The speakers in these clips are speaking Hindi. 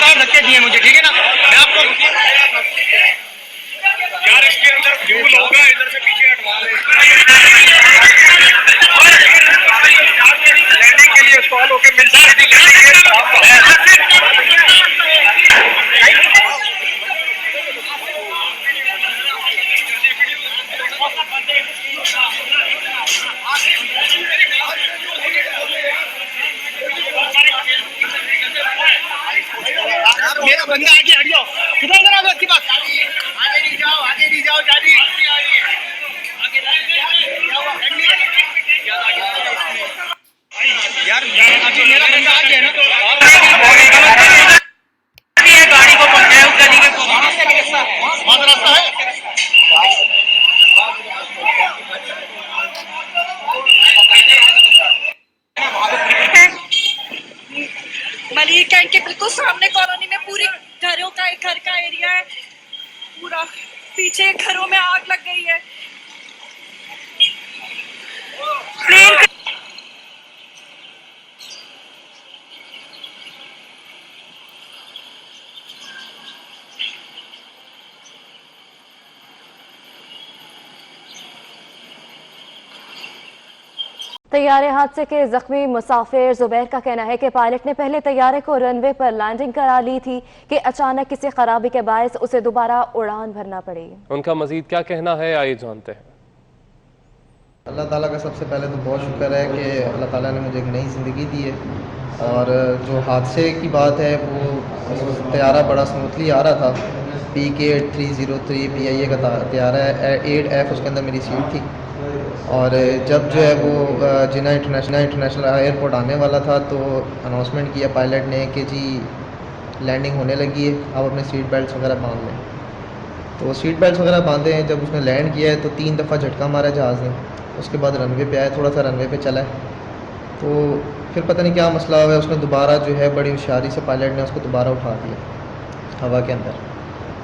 और धक्के दिए मुझे, ठीक है ना। मैं आपको यार इसके अंदर फ्यूल होगा, इधर से पीछे हटवा लैंडिंग के लिए स्टॉल होके मिल जाती मेरा बंदा आगे हट जाओ, किधर आ जाओ, पास आगे नहीं जाओ, आगे नहीं जाओ, गाड़ी यार अभी मेरा बंदा आ गया ना, तो गाड़ी को पकड़े उस गली के वहाँ रास्ता है। मलिर कैंट के बिल्कुल सामने कॉलोनी में पूरी घर का एरिया है, पूरा पीछे घरों में आग लग गई है। प्लेन तैयारे हादसे के जख्मी मुसाफिर जुबैर का कहना है कि पायलट ने पहले तैयारे को रनवे पर लैंडिंग करा ली थी कि अचानक किसी खराबी के बायस उसे दोबारा उड़ान भरना पड़ी। उनका मजीद क्या कहना है, आइए जानते हैं। अल्लाह ताला का सबसे पहले तो बहुत शुक्र है कि अल्लाह ताला ने मुझे एक नई ज़िंदगी दी है। और जो हादसे की बात है वो तैयारा बड़ा स्मूथली आ रहा था। PK-303 PIA का तैयारा है, 8F उसके अंदर मेरी सीट थी। और जब जो है वो जिन्ना इंटरनेशनल एयरपोर्ट आने वाला था तो अनाउंसमेंट किया पायलट ने कि जी लैंडिंग होने लगी है, आप अपने सीट बेल्ट वगैरह बांध लें। तो सीट बेल्ट वगैरह बांधे हैं। जब उसने लैंड किया है तो 3 दफ़ा झटका मारा जहाज़ ने। उसके बाद रनवे पे आया, थोड़ा सा रनवे पे चला है, तो फिर पता नहीं क्या मसला हुआ है, उसने दोबारा जो है बड़ी होशियारी से पायलट ने उसको दोबारा उठा दिया हवा के अंदर।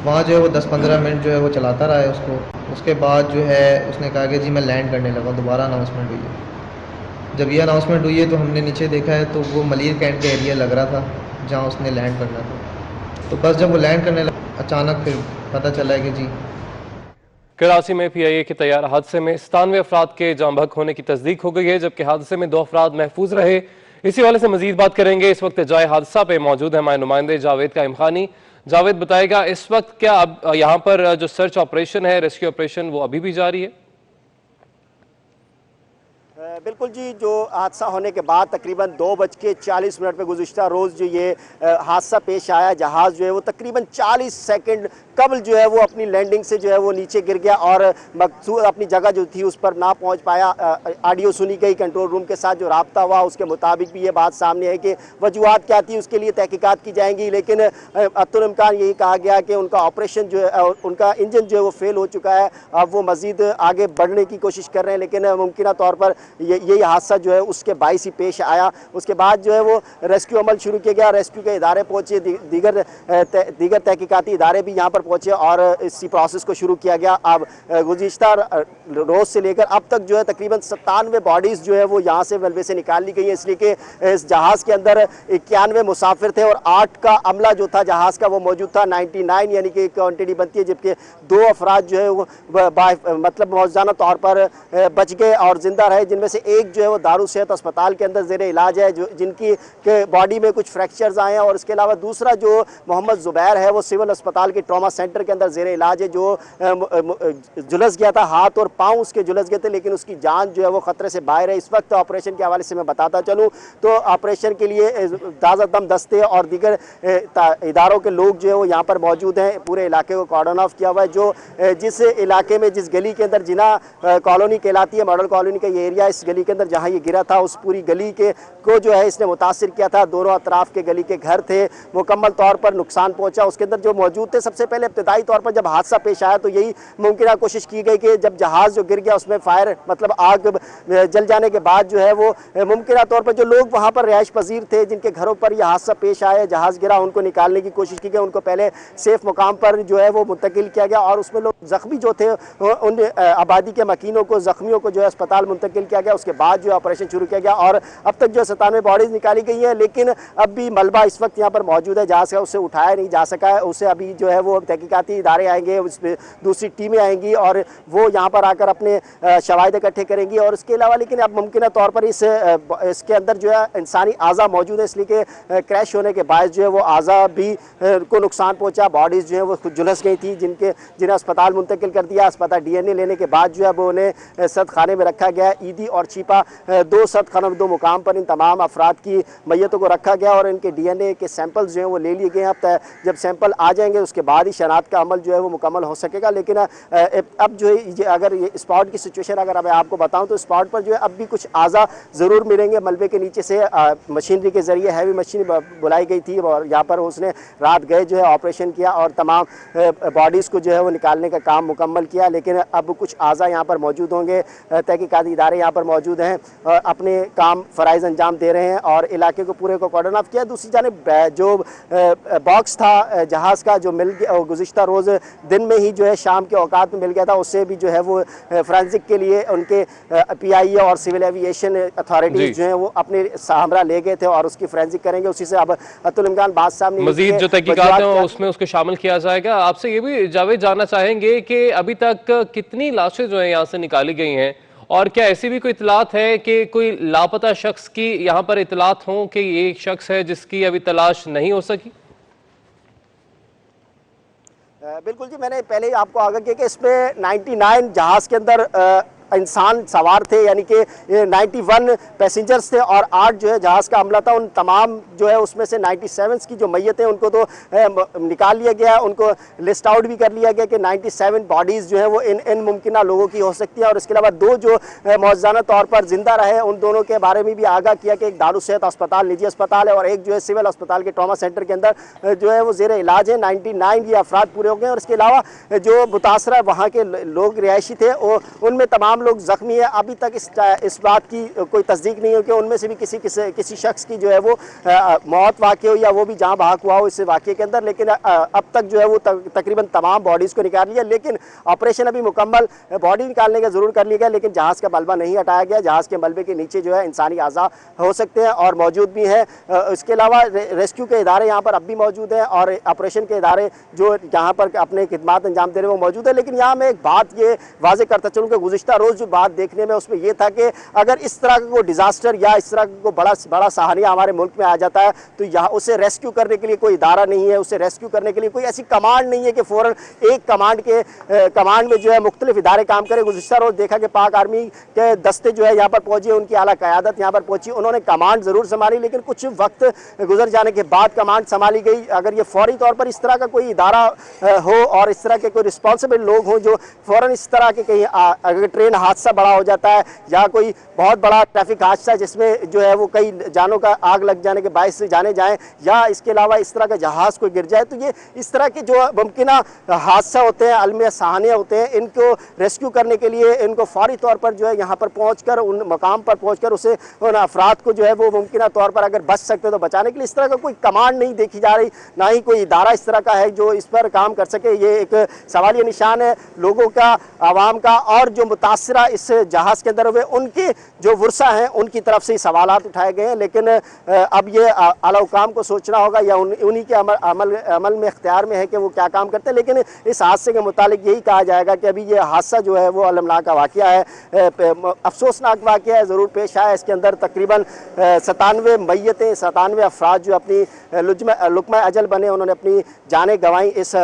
वहाँ जो है वो 10-15 मिनट जो है वो चलाता रहा है उसको। उसके बाद जो है उसने कहा कि जी मैं लैंड करने लगा। दोबारा अनाउंसमेंट हुई है। जब ये अनाउंसमेंट हुई है तो हमने नीचे देखा है तो वो मलिर कैंट का एरिया लग रहा था जहाँ उसने लैंड करना था। तो बस जब वो लैंड करने लगा अचानक फिर पता चला है कि जी। कराची में PIA के तैयार हादसे में 97 अफराद के जाम बहक होने की तस्दीक हो गई है, जबकि हादसे में 2 अफराद महफूज रहे। इसी वाले से मजीद बात करेंगे। इस वक्त जाए हादसा पे मौजूद है हमारे नुमाइंदे जावेद काइम खानी। जावेद बताएगा इस वक्त क्या अब यहाँ पर जो सर्च ऑपरेशन है, रेस्क्यू ऑपरेशन, वो अभी भी जारी है? बिल्कुल जी, जो हादसा होने के बाद तकरीबन 2:40 पर गुज़िश्ता रोज़ जो ये हादसा पेश आया, जहाज़ जो है वो तकरीबन 40 सेकंड कबल जो है वो अपनी लैंडिंग से जो है वो नीचे गिर गया और मकसूद अपनी जगह जो थी उस पर ना पहुंच पाया। ऑडियो सुनी गई, कंट्रोल रूम के साथ जो राब्ता हुआ उसके मुताबिक भी ये बात सामने है कि वजूहात क्या थी उसके लिए तहकीकात की जाएंगी, लेकिन अतुल इम्कान यही कहा गया कि उनका ऑपरेशन जो है, उनका इंजन जो है वो फेल हो चुका है। अब वो मज़ीद आगे बढ़ने की कोशिश कर रहे हैं, लेकिन मुमकिन तौर पर यही हादसा जो है उसके बाइस ही पेश आया। उसके बाद जो है वो रेस्क्यू अमल शुरू किया गया, रेस्क्यू के इदारे पहुँचे, दीगर तहकीकाती इदारे भी यहाँ पर पहुँचे और इसी प्रोसेस को शुरू किया गया। अब गुज़िश्ता रोज़ से लेकर अब तक जो है तकरीबन 97 बॉडीज़ जो है वो यहाँ से मलबे से निकाल ली गई हैं, इसलिए कि इस जहाज़ के अंदर 91 मुसाफिर थे और 8 का अमला जो था जहाज़ का वो मौजूद था। 99 यानी कि क्वांटिटी बनती है, जबकि 2 अफराद जो है वो मतलब मौजूदा तौर पर बच गए और ज़िंदा रहे, जिनमें से एक जो है वो दारू सेहत अस्पताल के अंदर ज़ेरे इलाज है, जो जिनकी के बॉडी में कुछ फ्रैक्चर्स आए हैं। और इसके अलावा दूसरा जो मोहम्मद ज़ुबैर है वो सिविल अस्पताल के ट्रॉमा सेंटर के अंदर ज़ेरे इलाज है, जो जुलस गया था, हाथ और पाँव उसके जुलस गए थे, लेकिन उसकी जान जो है वो ख़तरे से बाहर है। इस वक्त ऑपरेशन के हवाले से मैं बताता चलूँ तो ऑपरेशन के लिए ताज़ा-दम दस्ते और दीगर इदारों के लोग जो है वो यहाँ पर मौजूद हैं। पूरे इलाके को कॉर्डन ऑफ किया हुआ है। जो जिस इलाके में जिस गली के अंदर जिना कॉलोनी कहलाती है, मॉडल कॉलोनी का ये एरिया, इस गली के अंदर जहाँ ये गिरा था उस पूरी गली के को जो है इसने मुतासिर किया था। दोनों अतराफ के गली के घर थे, मुकम्मल तौर पर नुकसान पहुँचा। उसके अंदर जो मौजूद थे, सबसे पहले इब्तदाई तौर पर जब हादसा पेश आया तो यही मुमकिन कोशिश की गई कि जब जहाज़ जो गिर गया उसमें फायर मतलब आग जल जाने के बाद जो है वो मुमकिन तौर पर जो लोग वहाँ पर रिहाइश पजीर थे जिनके घरों पर यह हादसा पेश आया, जहाज़ गिरा, उनको निकालने की कोशिश की गई। उनको पहले सेफ मुकाम पर जो है वो मुंतकिल किया गया और उसमें लोग ज़ख्मी जो थे उन आबादी के मकीनों को, ज़ख्मियों को जो है अस्पताल मुंतकिल किया गया, उसके बाद जो ऑपरेशन शुरू किया गया और अब तक जो 97 बॉडीज निकाली गई हैं, लेकिन अब भी मलबा इस वक्त यहाँ पर मौजूद है जहाँ से उसे उठाया नहीं जा सका है। उसे अभी जो है वो तहकीकाती इदारे आएंगे, उसमें दूसरी टीमें आएंगी और वो यहाँ पर आकर अपने शवाहिद इकट्ठे करेंगी। और इसके अलावा लेकिन अब मुमकिन तौर पर इसके अंदर जो है इंसानी आज़ा मौजूद है, इसलिए कि क्रैश होने के बायस जो है वो आज़ा भी को नुकसान पहुँचा। बॉडीज़ जो है वो खुद झुलस गई थी, जिन्हें अस्पताल मुंतकिल कर दिया। अस्पताल DNA लेने के बाद जो है वो उन्हें सद खाने में रखा गया। ईदी और छिपा 2 सद खानों में 2 मुकाम पर इन तमाम अफराद की मैयतों को रखा गया और इनके DNA के सैंपल्स जो हैं वो ले लिए गए। अब जब सैंपल आ जाएंगे उसके बाद ही शनाख्त का अमल जो है वो मुकम्मल हो सकेगा। लेकिन अब जो है अगर ये स्पॉट की सिचुएशन अगर मैं आपको बताऊं तो स्पॉट पर जो है अब भी कुछ आज़ा ज़रूर मिलेंगे। मलबे के नीचे से मशीनरी के ज़रिए हैवी मशीन बुलाई गई थी और यहाँ पर उसने रात गए जो है ऑपरेशन किया और तमाम बॉडीज़ को जो है वो निकालने का काम मुकम्मल किया। लेकिन अब कुछ आज़ा यहाँ पर मौजूद होंगे। तहकीकाती इदारे यहाँ पर मौजूद हैं, अपने काम फ़राइज़ अंजाम दे रहे हैं और इलाके को पूरे को कॉर्डन ऑफ किया। दूसरी जानिब जो बॉक्स था जहाज़ का जो मिल गया गुज़िश्ता रोज़ दिन में ही जो है शाम के औकात में मिल गया था, उससे भी जो है वो फोरेंसिक के लिए उनके PIA और सिविल एविएशन अथॉरिटीज़ जो है वो अपने हमरा ले गए थे और उसकी फोरेंसिक करेंगे। उसी से अब अतुल इमरान बाद साहब ने मजीद जो तहकीकात हैं उसमें उसको शामिल किया जाएगा। आपसे ये भी जावेद जानना चाहेंगे कि अभी तक कितनी लाशें जो है यहाँ से निकाली गई हैं और क्या ऐसी भी कोई इतलात है कि कोई लापता शख्स की यहाँ पर इतलात हों कि ये एक शख्स है जिसकी अभी तलाश नहीं हो सकी? बिल्कुल जी, मैंने पहले ही आपको आगाह किया कि इसमें 99 जहाज़ के अंदर इंसान सवार थे, यानी कि 91 पैसेंजर्स थे और 8 जो है जहाज़ का अमला था। उन तमाम जो है उसमें से 97 की जो मैयतें उनको तो निकाल लिया गया, उनको लिस्ट आउट भी कर लिया गया कि 97 बॉडीज़ जो है वो इन मुमकिन लोगों की हो सकती है। और इसके अलावा 2 जो मौजूदा तौर पर जिंदा रहे उन दोनों के बारे में भी आगाह किया कि एक दारुसेहत अस्पताल निजी अस्पताल है और एक जो है सिविल अस्पताल के ट्रॉमा सेंटर के अंदर जो है वो ज़ेर इलाज है। 99 ये अफराद पूरे हो गए और इसके अलावा जो मुतासरा वहाँ के लोग रिहायशी थे उनमें तमाम लोग जख्मी है। अभी तक इस बात की कोई तस्दीक नहीं हो कि उनमें से भी किसी शख्स की जो है वो मौत वाक़ई हो या वो भी जहाँ बहाक हुआ हो इस वाक़े के अंदर। लेकिन अब तक जो है वो तकरीबन तमाम बॉडीज़ को निकाल लिया, लेकिन ऑपरेशन अभी मुकम्मल बॉडी निकालने का ज़रूर कर लिया गया, लेकिन जहाज़ का मलबा नहीं हटाया गया। जहाज़ के मलबे के नीचे जो है इंसानी आज़ा हो सकते हैं और मौजूद भी हैं। इसके अलावा रेस्क्यू के इदारे यहाँ पर अब भी मौजूद हैं और ऑपरेशन के इदारे जो यहाँ पर अपने खिदमात अंजाम दे रहे हैं वो मौजूद है। लेकिन यहाँ मैं एक बात ये वाज़ेह करता चलूँ कि गुज़िश्ता रोज़ जो बात देखने में उसमें यह था कि अगर इस तरह का कोई डिज़ास्टर या इस तरह का बड़ा सहानिया हमारे मुल्क में आ जाता है तो यहाँ उसे रेस्क्यू करने के लिए कोई इदारा नहीं है, उसे रेस्क्यू करने के लिए कोई ऐसी कमांड नहीं है कि फ़ौरन एक कमांड में जो है मुख्तलिफ इदारे काम करें। गुज़िश्ता रोज़ देखा कि पाक आर्मी के दस्ते जो है यहाँ पर पहुँचे, उनकी आला क़यादत यहाँ पर पहुँची, उन्होंने कमांड ज़रूर संभाली लेकिन कुछ वक्त गुजर जाने के बाद कमांड संभाली गई। अगर ये फौरी तौर पर इस तरह का कोई इदारा हो और इस तरह के कोई रिस्पॉन्सिबल लोग हों जो फ़ौरन इस तरह के कहीं अगर ट्रेन हादसा बड़ा हो जाता है या कोई बहुत बड़ा ट्रैफिक हादसा जिसमें जो है वो कई जानों का आग लग जाने के बायस से जाने जाएं या इसके अलावा इस तरह का जहाज़ कोई गिर जाए, तो ये इस तरह के जो मुमकिना हादसा होते हैं, अलमिया सहानिया होते हैं, इनको रेस्क्यू करने के लिए इनको फौरी तौर पर जो है यहाँ पर पहुँचकर उन मकाम पर पहुँचकर उसे उन अफराद को जो है वो मुमकिना तौर पर अगर बच सकते तो बचाने के लिए इस तरह का कोई कमांड नहीं देखी जा रही, ना ही कोई इदारा इस तरह का है जो इस पर काम कर सके। ये एक सवालिया निशान है लोगों का, आवाम का और जो मुतासरा इस जहाज़ के अंदर हुए उनके जो वर्सा हैं उनकी तरफ से सवालात उठाए गए हैं। लेकिन अब ये आला हुकाम को सोचना होगा या उन्हीं के अमल में इख्तियार में है कि वो क्या काम करते हैं। लेकिन इस हादसे के मुतालिक यही कहा जाएगा कि अभी ये हादसा जो है वो अलमनाक वाक़या है, अफसोसनाक वाक़या है, ज़रूर पेश आया। इसके अंदर तकरीबन 97 मैयतें, 97 अफराद जो अपनी लुक़मा अजल बने, उन्होंने अपनी जानें गंवाई। इस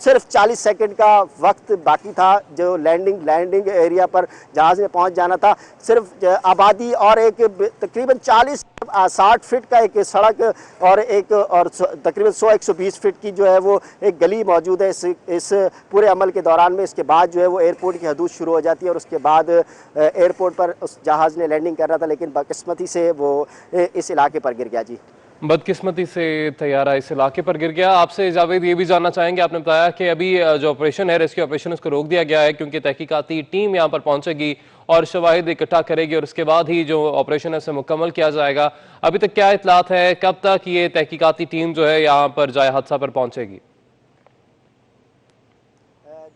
सिर्फ 40 सेकंड का वक्त बाकी था जो लैंडिंग एरिया पर जहाज़ में पहुंच जाना था। सिर्फ आबादी और एक तकरीबन 40-60 फीट का एक सड़क और तकरीबन 100-120 फीट की जो है वो एक गली मौजूद है इस पूरे अमल के दौरान में। इसके बाद जो है वो एयरपोर्ट की हदूद शुरू हो जाती है और उसके बाद एयरपोर्ट पर उस जहाज़ ने लैंडिंग करना था लेकिन बदकिस्मती से वो इस इलाके पर गिर गया। जी, बदकिस्मती से तैयारा इस इलाके पर गिर गया। आपसे जावेद ये भी जानना चाहेंगे, आपने बताया कि अभी जो ऑपरेशन है, रेस्क्यू ऑपरेशन, उसको रोक दिया गया है क्योंकि तहकीकाती टीम यहाँ पर पहुंचेगी और शवाहिद इकट्ठा करेगी और उसके बाद ही जो ऑपरेशन है उसे मुकम्मल किया जाएगा। अभी तक क्या इतलात है, कब तक ये तहकीकाती टीम जो है यहाँ पर जाए हादसा पर पहुंचेगी?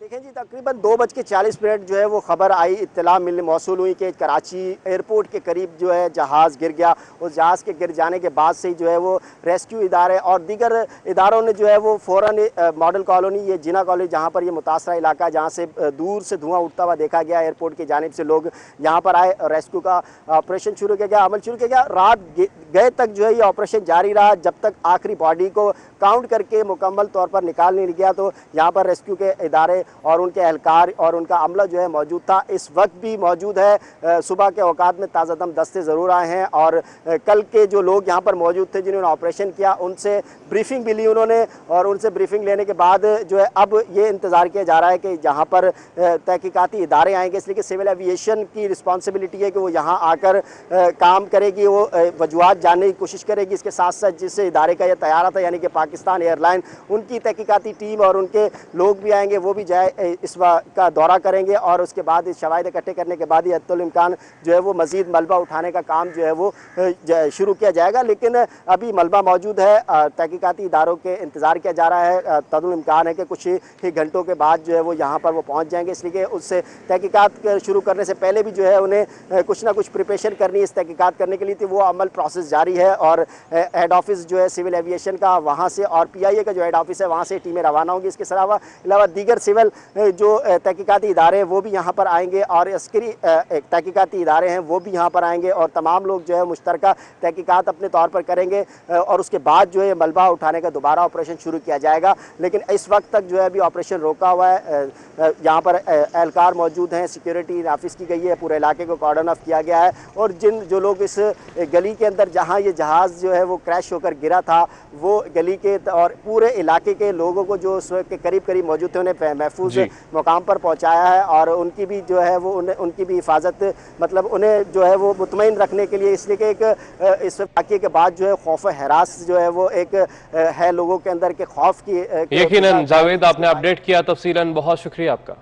देखें जी, तकरीबन 2:40 जो है वो खबर आई, इत्तला मौसूल हुई कि कराची एयरपोर्ट के करीब जो है जहाज़ गिर गया। उस जहाज़ के गिर जाने के बाद से ही जो है वो रेस्क्यू इदारे और दीगर इदारों ने जो है वो फ़ौरन मॉडल कॉलोनी, ये जिना कॉलोनी जहाँ पर ये मुतासरा इलाका जहाँ से दूर से धुआं उठता हुआ देखा गया, एयरपोर्ट की जानिब से लोग यहाँ पर आए, रेस्क्यू का ऑपरेशन शुरू किया गया, अमल शुरू किया गया। रात गए तक जो है ये ऑपरेशन जारी रहा, जब तक आखिरी बॉडी को काउंट करके मुकम्मल तौर पर निकाल नहीं गया। तो यहाँ पर रेस्क्यू के इदारे और उनके एहलकार और उनका अमला जो है मौजूद था, इस वक्त भी मौजूद है। सुबह के औकात में ताज़ा दम दस्ते ज़रूर आए हैं और कल के जो लोग यहाँ पर मौजूद थे जिन्होंने ऑपरेशन किया, उनसे ब्रीफिंग भी ली उन्होंने, और उनसे ब्रीफिंग लेने के बाद जो है अब ये इंतज़ार किया जा रहा है कि जहाँ पर तहकीकाती इदारे आएंगे, इसलिए कि सिविल एविएशन की रिस्पॉन्सिबिलिटी है कि वो यहाँ आकर काम करेगी, वो वजूहात जानने की कोशिश करेगी। इसके साथ साथ जिस इदारे का यह तैयारा था यानी कि पाकिस्तान एयरलाइन, उनकी तहकीकाती टीम और उनके लोग भी आएंगे, वो भी जाए इस का दौरा करेंगे और उसके बाद इस शवाहिद इकट्ठे करने के बाद ही इम्कान जो है वो मज़ीद मलबा उठाने का काम जो है वो शुरू किया जाएगा। लेकिन अभी मलबा मौजूद है, तहकीकाती इदारों के इंतज़ार किया जा रहा है। इम्कान है कि कुछ ही घंटों के बाद जो है वो यहाँ पर वो पहुँच जाएंगे, इसलिए कि उससे तहकीकात शुरू करने से पहले भी जो है उन्हें कुछ ना कुछ प्रिपरेशन करनी है इस तहकीकात करने के लिए। तो वो अमल प्रोसेस जारी है और हेड ऑफिस जो है सिविल एविएशन का वहाँ से और PIA का जो हेड ऑफिस है वहाँ से टीमें रवाना होंगी। इसके अलावा दीगर सिविल जो तहकीकाती इदारे हैं वो भी यहाँ पर आएंगे और अस्करी तहकीकाती इदारे हैं वो भी यहाँ पर आएंगे और तमाम लोग जो है मुश्तरका तहकीकात अपने तौर पर करेंगे और उसके बाद जो है मलबा उठाने का दोबारा ऑपरेशन शुरू किया जाएगा। लेकिन इस वक्त तक जो है अभी ऑपरेशन रोका हुआ है। यहाँ पर एहलकार मौजूद हैं, सिक्योरिटी नाफिज की गई है, पूरे इलाके को कॉर्डन ऑफ किया गया है और जो लोग इस गली के अंदर जहाँ ये जहाज़ जो है वो क्रैश होकर गिरा था, वो गली के और पूरे इलाके के लोगों को जो उस वक्त के करीब महजूद थे उन्हें महफूज मुकाम पर पहुँचाया है और उनकी भी जो है वो उनकी भी हिफाजत, मतलब उन्हें जो है वो मुतमईन रखने के लिए, इसलिए कि एक इस वाक़े के बाद जो है खौफ हरास जो है वो एक है लोगों के अंदर के खौफ की। यकीनन जावेद, आपने अपडेट किया तफसीलन, बहुत शुक्रिया आपका।